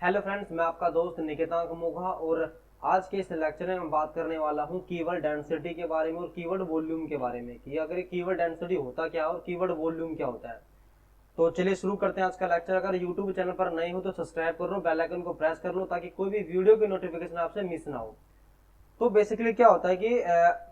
Hello friends, मैं आपका दोस्त निकेतांक मोघा और आज के इस लेक्चर में मैं बात करने वाला हूं कीवर्ड डेंसिटी के बारे में और कीवर्ड वॉल्यूम के बारे में कि अगर कीवर्ड डेंसिटी होता क्या और कीवर्ड वॉल्यूम क्या होता है। तो चलिए शुरू करते हैं आज का लेक्चर। अगर यूट्यूब चैनल पर नए हो तो सब्सक्राइब कर लो, बेल आइकन को प्रेस कर लो ताकि कोई भी वीडियो की नोटिफिकेशन आपसे मिस ना हो। तो बेसिकली क्या होता है कि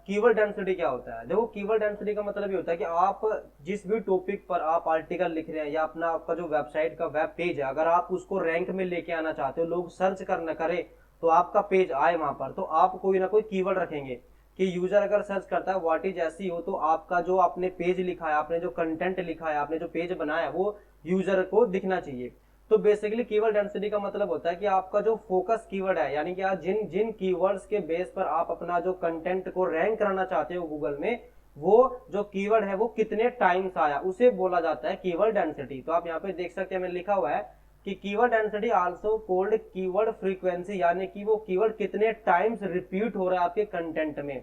कीवर्ड डेंसिटी क्या होता है। देखो, कीवर्ड डेंसिटी का मतलब ये होता है कि आप जिस भी टॉपिक पर आप आर्टिकल लिख रहे हैं या अपना आपका जो वेबसाइट का वेब पेज है, अगर आप उसको रैंक में लेके आना चाहते हो, लोग सर्च करना करे तो आपका पेज आए वहां पर, तो आप कोई ना कोई कीवर्ड रखेंगे कि यूजर अगर सर्च करता है व्हाट इज एसईओ, तो आपका जो आपने पेज लिखा है, आपने जो कंटेंट लिखा है, आपने जो पेज बनाया है वो यूजर को दिखना चाहिए। तो बेसिकली कीवर्ड डेंसिटी का मतलब होता है कि आपका जो फोकस कीवर्ड है, यानी कि आप जिन जिन कीवर्ड्स के बेस पर आप अपना जो कंटेंट को रैंक कराना चाहते हो गूगल में, वो जो कीवर्ड है वो कितने टाइम्स आया, उसे बोला जाता है कीवर्ड डेंसिटी। तो आप यहाँ पे देख सकते हैं, मैंने लिखा हुआ है कि keyword density also called keyword frequency, यानी कि वो कीवर्ड कितने टाइम्स रिपीट हो रहा है आपके कंटेंट में।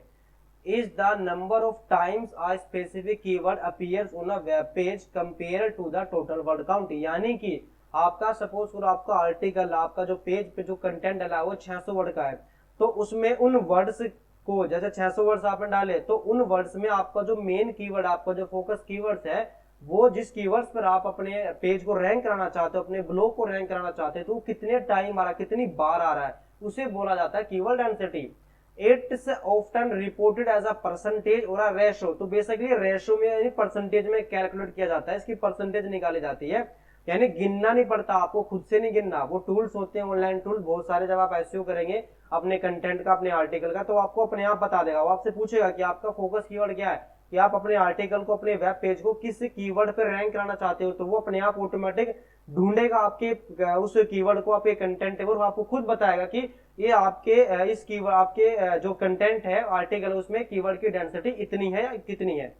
is the number of times a specific keyword appears on a web page compared to the total word count। यानी कि आपका सपोज और आपका आर्टिकल, आपका जो पेज पे जो कंटेंट डाला वो 600 वर्ड का है, तो उसमें उन वर्ड्स को, जैसे 600 वर्ड्स आपने डाले, तो उन वर्ड्स में आपका जो मेन कीवर्ड, आपका जो फोकस कीवर्ड्स है, वो जिस कीवर्ड्स पर आप अपने पेज को रैंक कराना चाहते हो, अपने ब्लॉग को रैंक कराना चाहते हो, तो कितने टाइम आ रहा है, कितनी बार आ रहा है, उसे बोला जाता है keyword density. It's often reported as a percentage और अ रेशो। तो बेसिकली रेशो में यानी परसेंटेज में कैलकुलेट किया जाता है, इसकी परसेंटेज निकाली जाती है, यानी गिनना नहीं पड़ता आपको, खुद से नहीं गिनना। वो टूल्स होते हैं, ऑनलाइन टूल बहुत सारे, जब आप एसईओ करेंगे अपने कंटेंट का, अपने आर्टिकल का, तो आपको अपने आप बता देगा। वो आपसे पूछेगा कि आपका फोकस कीवर्ड क्या है, कि आप अपने आर्टिकल को, अपने वेब पेज को किस कीवर्ड पे रैंक कराना चाहते हो, तो वो अपने आप ऑटोमेटिक ढूंढेगा आपके उस कीवर्ड को, आपके कंटेंट है, और आपको खुद बताएगा कि ये आपके इस कीवर्ड, आपके जो कंटेंट है आर्टिकल, उसमें कीवर्ड की डेंसिटी इतनी है या कितनी है।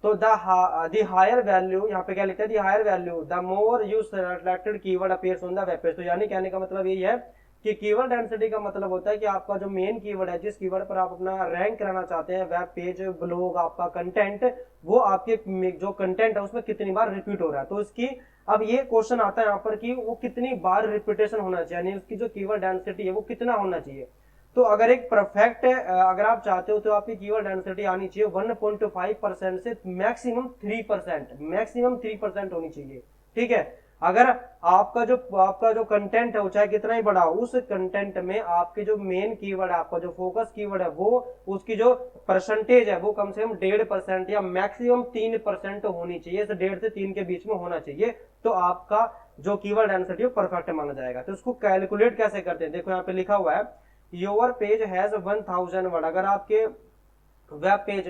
तो द हायर वैल्यू, यहाँ पे क्या लिखा है, the higher value the more you selected keyword appears on the web page. तो यानी कहने का मतलब यही है कि कीवर्ड डेंसिटी का मतलब होता है कि आपका जो मेन कीवर्ड है, जिस कीवर्ड पर आप अपना रैंक कराना चाहते हैं, वेब पेज, ब्लॉग, आपका कंटेंट, वो आपके जो कंटेंट है उसमें कितनी बार रिपीट हो रहा है। तो इसकी अब ये क्वेश्चन आता है यहाँ पर कि वो कितनी बार रिपीटेशन होना चाहिए, यानी उसकी जो कीवर्ड डेंसिटी है वो कितना होना चाहिए। तो अगर एक परफेक्ट, अगर आप चाहते हो तो आपकी कीवर्ड डेंसिटी आनी चाहिए 1.5% से मैक्सिमम 3%, मैक्सिमम 3% होनी चाहिए। ठीक है, अगर आपका जो कंटेंट है वो चाहे कितना ही बड़ा हो, उस कंटेंट में आपके जो मेन कीवर्ड है, आपका जो फोकस कीवर्ड है, वो उसकी जो परसेंटेज है वो कम से कम 1.5% या मैक्सिमम 3% होनी चाहिए। 1.5 से 3 के बीच में होना चाहिए, तो आपका जो कीवर्ड डेंसिटी है परफेक्ट माना जाएगा। तो इसको कैलकुलेट कैसे करते हैं, देखो यहाँ पे लिखा हुआ है, योर पेज हैज 1000 वर्ड। अगर आपके वेब पेज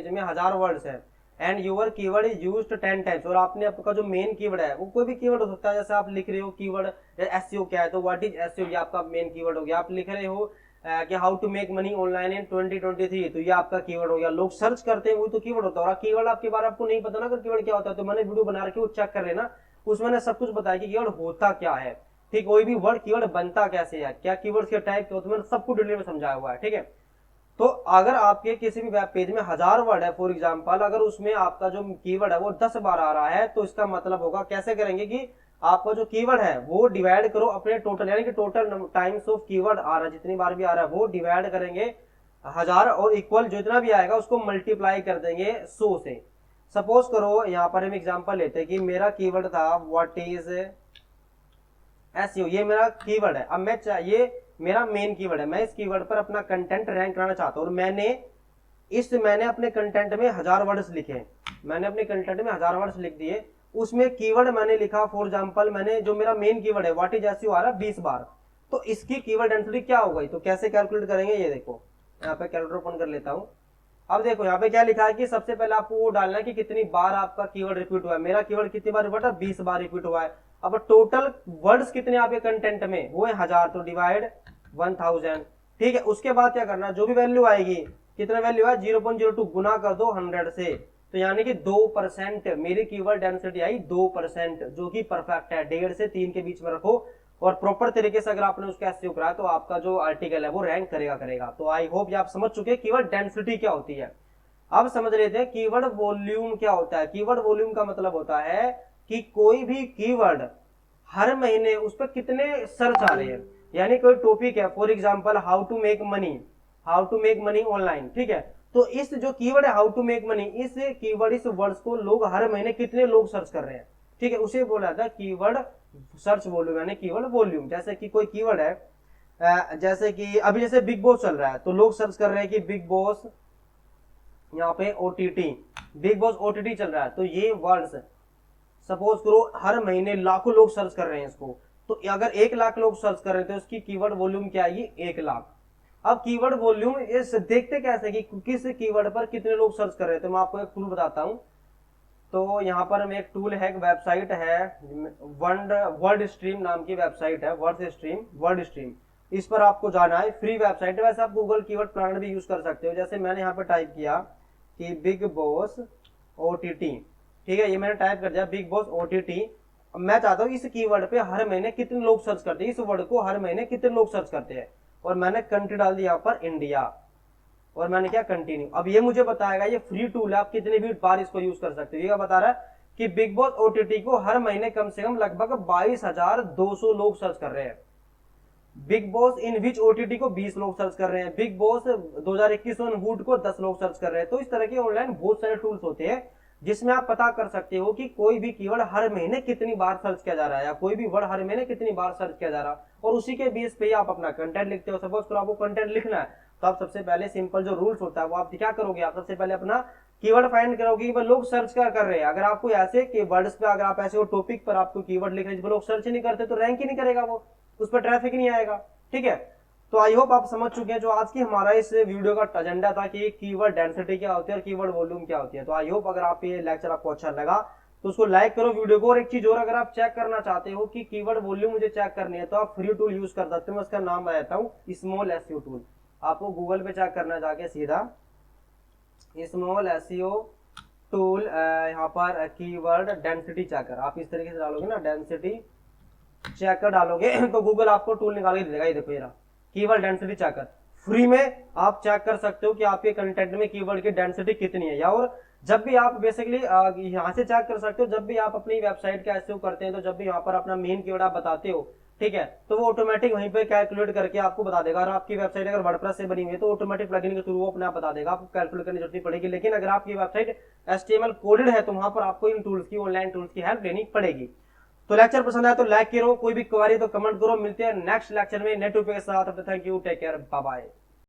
में 1000 वर्ड्स है, and your keyword is used 10 times, और आपने आपका जो मेन कीवर्ड है वो कोई भी कीवर्ड हो सकता है, जैसे आप लिख रहे हो कीवर्ड एसईओ क्या है, तो व्हाट इज एसईओ, ये आपका मेन कीवर्ड हो गया। आप लिख रहे हो कि how to make money online in 2023, तो ये आपका कीवर्ड हो गया। लोग सर्च करते हैं, वो तो कीवर्ड होता है। और कीवर्ड आपके बारे में आपको नहीं पता ना अगर कीवर्ड क्या होता है, तो मैंने वीडियो बना रखी है, वो चेक कर लेना, उसमें मैंने सब कुछ बताया कि कीवर्ड होता क्या है। ठीक, कोई भी वर्ड कीवर्ड बनता कैसे है, क्या कीवर्ड्स के टाइप क्या होते हैं, मैंने सब कुछ डिटेल में समझाया हुआ है। ठीक है, तो अगर आपके किसी भी वेब पेज में 1000 वर्ड है फॉर एग्जांपल, अगर उसमें आपका जो कीवर्ड है वो 10 बार आ रहा है, तो इसका मतलब होगा, कैसे करेंगे कि आपका जो कीवर्ड है वो डिवाइड करो अपने टोटल, यानी कि टोटल टाइम्स ऑफ कीवर्ड आ रहा है, जितनी बार भी आ रहा है वो डिवाइड करेंगे 1000, और इक्वल जितना भी आएगा उसको मल्टीप्लाई कर देंगे 100 से। सपोज करो यहाँ पर हम एग्जांपल लेते हैं कि मेरा कीवर्ड था व्हाट इज एसईओ, ये मेरा कीवर्ड है। अब मैं ये मेरा मेन कीवर्ड है, मैं इस कीवर्ड पर अपना कंटेंट रैंक कराना चाहता हूँ, और मैंने अपने कंटेंट में 1000 वर्ड्स लिखे, मैंने अपने कंटेंट में 1000 वर्ड्स लिख दिए, उसमें कीवर्ड मैंने लिखा फॉर एग्जांपल, मैंने जो मेरा मेन कीवर्ड है व्हाट इज एसईओ आ रहा है 20 बार, तो इसकी कीवर्ड डेंसिटी क्या हो गई। तो कैसे कैलकुलेट करेंगे, ये देखो, यहाँ पे कैलकुलेटर ओपन कर लेता हूँ। अब देखो यहाँ पे क्या लिखा है कि सबसे पहले आपको वो डालना है कि कितनी बार आपका कीवर्ड रिपीट हुआ है। मेरा कीवर्ड कितनी बार रिपीट है, 20 बार रिपीट हुआ है। अब टोटल वर्ड्स कितने आपके कंटेंट में, वो है 1000, तो डिवाइड 1000। ठीक है, उसके बाद क्या करना, जो भी वैल्यू आएगी, कितना वैल्यू है 0.02, गुना कर दो 100 से, तो यानी कि 2% मेरी कीवर्ड डेंसिटी आई 2%, जो कि परफेक्ट है। 1.5 से 3 के बीच में रखो, और प्रॉपर तरीके से अगर आपने उसका एसईओ कराया तो आपका जो आर्टिकल है वो रैंक करेगा। तो आई होप ये आप समझ चुके हैं कीवर्ड डेंसिटी क्या होती है। अब समझ लेते हैं कीवर्ड वॉल्यूम क्या होता है। कीवर्ड वॉल्यूम का मतलब होता है कि कोई भी कीवर्ड हर महीने उस पर कितने सर्च आ रहे हैं। यानी कोई टॉपिक है, for example how to make money online, ठीक है। तो इस जो कीवर्ड है हाउ टू मेक मनी, इस कीवर्ड, इस वर्ड्स को लोग हर महीने कितने लोग सर्च कर रहे हैं, ठीक है। उसे बोला था कीवर्ड सर्च वॉल्यूम, यानी कीवर्ड वॉल्यूम। जैसे कि कोई कीवर्ड है, जैसे कि अभी जैसे बिग बॉस चल रहा है, तो लोग सर्च कर रहे हैं कि बिग बॉस, यहाँ पे ओटीटी, बिग बॉस ओटीटी चल रहा है, तो ये वर्ड्स सपोज करो हर महीने लाखों लोग सर्च कर रहे हैं इसको। तो अगर 1 लाख लोग सर्च कर रहे थे, उसकी कीवर्ड वॉल्यूम क्या है, 1 लाख। अब कीवर्ड वॉल्यूम इस देखते कैसे कि किस कीवर्ड पर कितने लोग सर्च कर रहे थे। मैं आपको एक टूल बताता हूं। तो यहाँ पर एक टूल है, एक वेबसाइट है, वर्ड स्ट्रीम नाम की वेबसाइट है, वर्ड स्ट्रीम। इस पर आपको जाना है, फ्री वेबसाइट है। वैसे आप गूगल कीवर्ड प्लानर भी यूज कर सकते हो। जैसे मैंने यहाँ पर टाइप किया कि बिग बॉस ओटीटी, ठीक है, ये मैंने टाइप कर दिया बिग बॉस ओटीटी। मैं चाहता हूँ इस कीवर्ड पे हर महीने कितने लोग सर्च करते हैं, इस वर्ड को हर महीने कितने लोग सर्च करते हैं। और मैंने कंट्री डाल दिया यहाँ पर इंडिया, और मैंने क्या कंटिन्यू। अब ये मुझे बताएगा, ये फ्री टूल है, आप कितनी भी बार इसको यूज कर सकते हो। ये बता रहा है कि बिग बॉस ओटीटी को हर महीने कम से कम लगभग 22,200 लोग सर्च कर रहे हैं। बिग बॉस इन विच ओटीटी को 20 लोग सर्च कर रहे हैं। बिग बॉस 2021 ऑन वुड को 10 लोग सर्च कर रहे हैं। तो इस तरह के ऑनलाइन बहुत सारे टूल्स होते हैं जिसमें आप पता कर सकते हो कि कोई भी कीवर्ड हर महीने कितनी बार सर्च किया जा रहा है, या कोई भी वर्ड हर महीने कितनी बार सर्च किया जा रहा है, और उसी के बेस पे आप अपना कंटेंट लिखते हो। सपोज करो आपको कंटेंट लिखना है, तो आप सबसे पहले सिंपल जो रूल्स होता है वो आप क्या करोगे, आप सबसे पहले अपना कीवर्ड फाइंड करोगे कि लोग सर्च क्या कर रहे हैं। अगर आपको ऐसे कीवर्ड्स पे, अगर आप ऐसे टॉपिक पर आपको कीवर्ड लिख रहे हैं लोग सर्च नहीं करते, तो रैंक ही नहीं करेगा वो, उस पर ट्रैफिक नहीं आएगा, ठीक है। तो आई होप आप समझ चुके हैं जो आज की हमारा इस वीडियो का एजेंडा था कि कीवर्ड डेंसिटी क्या होती है और कीवर्ड वॉल्यूम क्या होती है। तो आई होप अगर आप ये लेक्चर आपको अच्छा लगा तो उसको लाइक करो वीडियो को। और एक चीज और, अगर आप चेक करना चाहते हो कि कीवर्ड वॉल्यूम मुझे चेक करनी है, तो आप फ्री टूल यूज कर सकते हो। मैं उसका नाम बताता हूँ, स्मॉल एसईओ टूल। आपको गूगल पे चेक करना जाके सीधा स्मॉल एसईओ टूल, यहाँ पर कीवर्ड डेंसिटी चेकर, आप इस तरीके से डालोगे ना, डेंसिटी चेकर डालोगे तो गूगल आपको टूल निकाल के दे देगा। ये देखो, ये रहा कीवर्ड डेंसिटी चेकर। फ्री में आप चेक कर सकते हो कि आपके कंटेंट में कीवर्ड की डेंसिटी कितनी है। या और जब भी आप बेसिकली यहाँ से चेक कर सकते हो, जब भी आप अपनी वेबसाइट का एसईओ करते हैं, तो जब भी यहाँ पर अपना मेन कीवर्ड आप बताते हो, ठीक है, तो वो ऑटोमेटिक वहीं पे कैलकुलेट करके आपको बता देगा। और आपकी वेबसाइट अगर वर्डप्रेस से बनी हुई है तो ऑटोमेटिक प्लगइन के थ्रू वो अपने आप बता देगा, आपको कैलकुलेट करने की जरूरत नहीं पड़ेगी। लेकिन अगर आपकी वेबसाइट HTML कोडेड है तो वहां पर आपको इन टूल्स की, ऑनलाइन टूल्स की हेल्प लेनी पड़ेगी। तो लेक्चर पसंद आया तो लाइक करो, कोई भी क्वेरी तो कमेंट करो। मिलते हैं नेक्स्ट लेक्चर में नेट टॉपिक के साथ। Thank you, take care, bye bye.